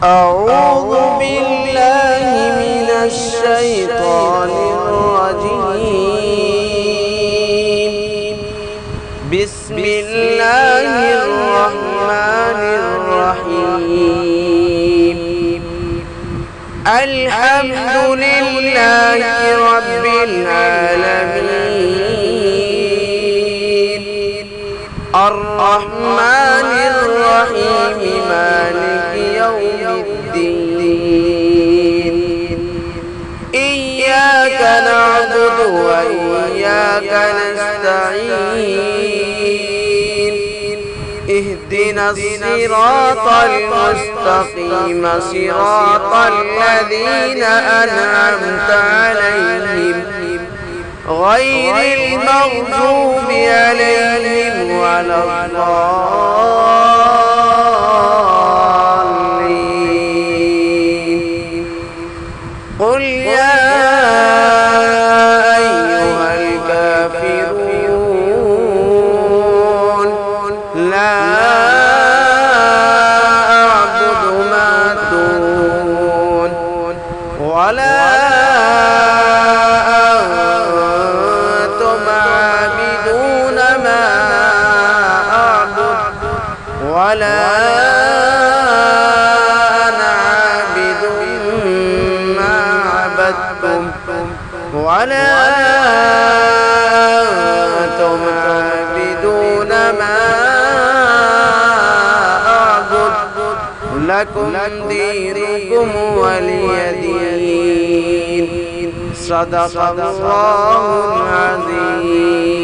أعوذ بالله من الشيطان الرجيم. بسم الله الرحمن الرحيم. الحمد لله رب العالمين، الرحمن الرحيم، مالك يوم الدين. إياك نعبد وإياك نستعين. اهدنا الصراط المستقيم، صراط الذين أنعمت عليهم غير المغضوب عليهم ولا الضالين. قل يا أيها الكافرون لا أعبد ما تدعون ولا ولا أنا عابد ما عبدتم ولا أنتم عابدون ما أعبد. لكم دينكم ولي دين. صدق الله العظيم.